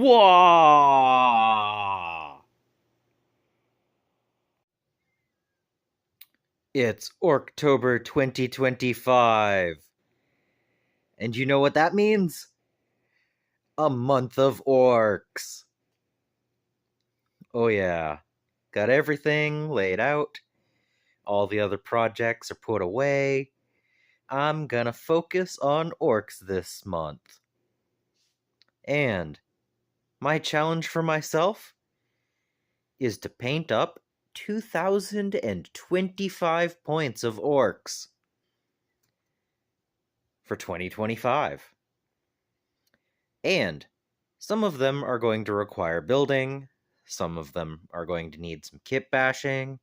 WAAAGH! It's Orktober 2025. And you know what that means? A month of orcs. Oh yeah, got everything laid out. All the other projects are put away. I'm gonna focus on orcs this month. And my challenge for myself is to paint up 2,025 points of orcs for 2025. And some of them are going to require building, some of them are going to need some kit bashing,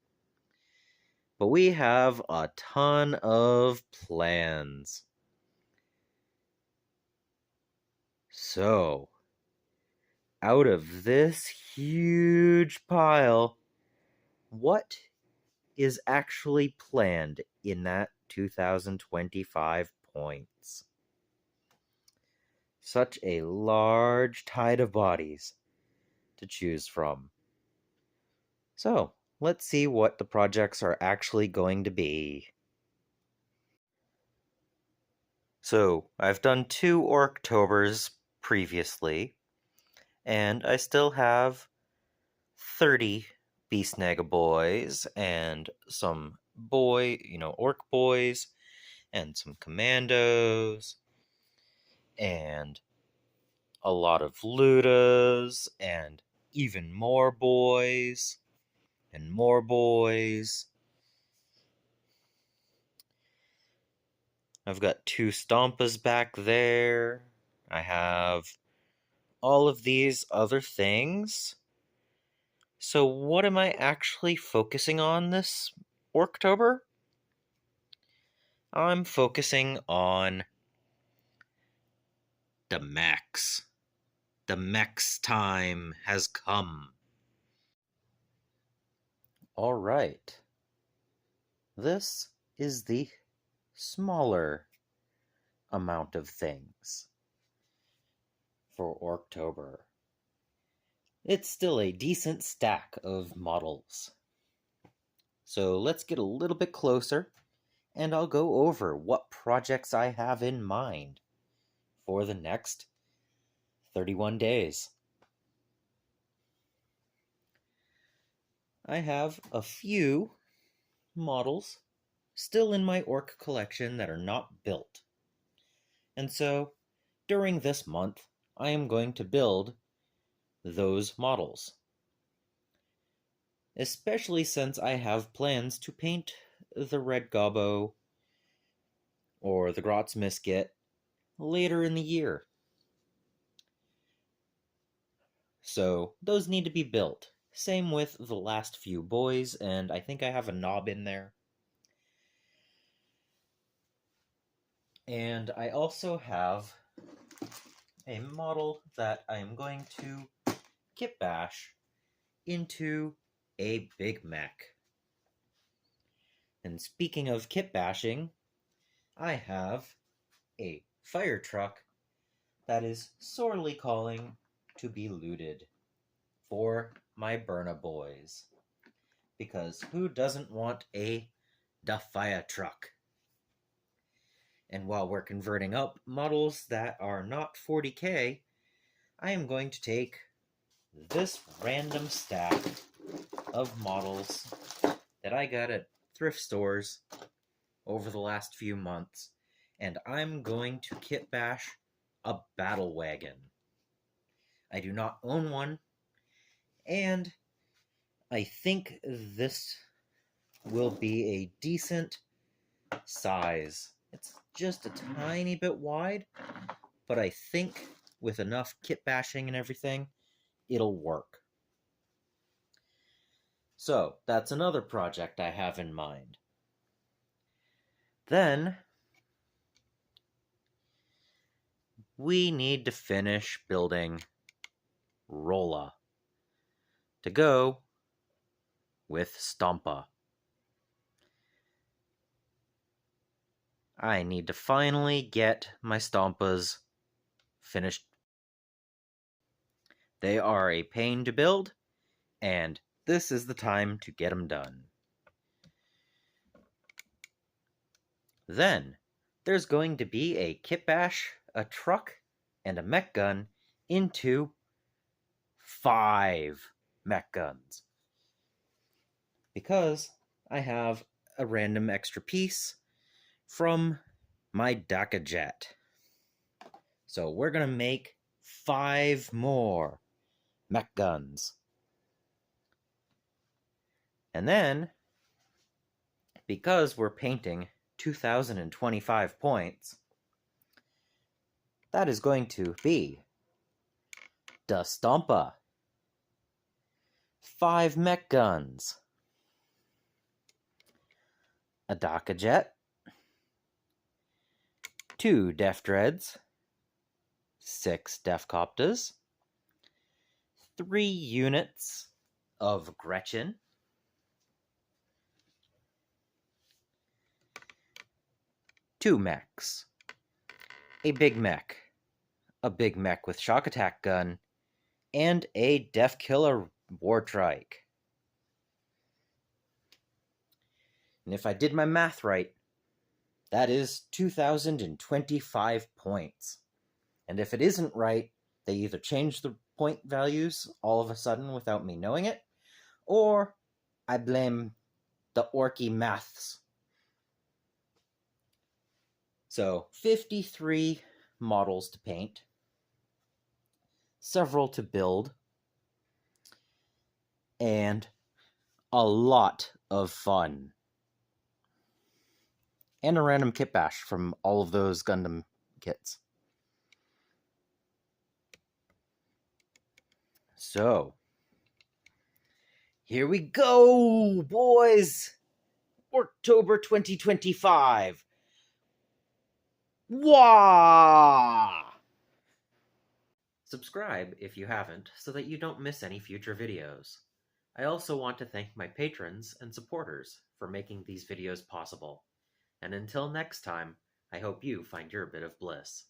but we have a ton of plans. So, out of this huge pile, what is actually planned in that 2025 points? Such a large tide of bodies to choose from. So, let's see what the projects are actually going to be. So, I've done 2 Orktobers previously, and I still have 30 Beastnaga boys and some orc boys, and some commandos, and a lot of ludas, and even more boys, and more boys. I've got 2 Stompas back there. I have all of these other things. So what am I actually focusing on this Orktober? I'm focusing on the mechs. The mechs time has come. Alright. This is the smaller amount of things for Orktober. It's still a decent stack of models. So let's get a little bit closer, and I'll go over what projects I have in mind for the next 31 days. I have a few models still in my orc collection that are not built. And so, during this month, I am going to build those models. Especially since I have plans to paint the Red Gobbo or the Grotz Misket later in the year. So, those need to be built. Same with the last few boys, and I think I have a knob in there. And I also have a model that I am going to kit bash into a big mech. And speaking of kit bashing, I have a fire truck that is sorely calling to be looted for my Burna boys. Because who doesn't want a da fire truck? And while we're converting up models that are not 40k, I am going to take this random stack of models that I got at thrift stores over the last few months, and I'm going to kit bash a battle wagon. I do not own one, and I think this will be a decent size. It's just a tiny bit wide, but I think with enough kit bashing and everything, it'll work. So, that's another project I have in mind. Then, we need to finish building Rolla to go with Stompa. I need to finally get my Stompas finished. They are a pain to build, and this is the time to get them done. Then, there's going to be a kit bash, a truck, and a mech gun into 5 mech guns. Because I have a random extra piece from my WAAAGH jet. So we're going to make 5 more mech guns. And then, because we're painting 2025 points, that is going to be Da Stompa. 5 mech guns. A WAAAGH jet. 2 Def Dreads. 6 Defcoptas. 3 units of Gretchen. 2 mechs. A big mech with shock attack gun, and a Def Killer War Trike. And if I did my math right, that is 2025 points. And if it isn't right, they either change the point values all of a sudden without me knowing it, or I blame the Orky maths. So, 53 models to paint, several to build, and a lot of fun. And a random kit bash from all of those Gundam kits. So, here we go, boys! Orktober 2025. WAAAGH! Subscribe if you haven't, so that you don't miss any future videos. I also want to thank my patrons and supporters for making these videos possible. And until next time, I hope you find your bit of bliss.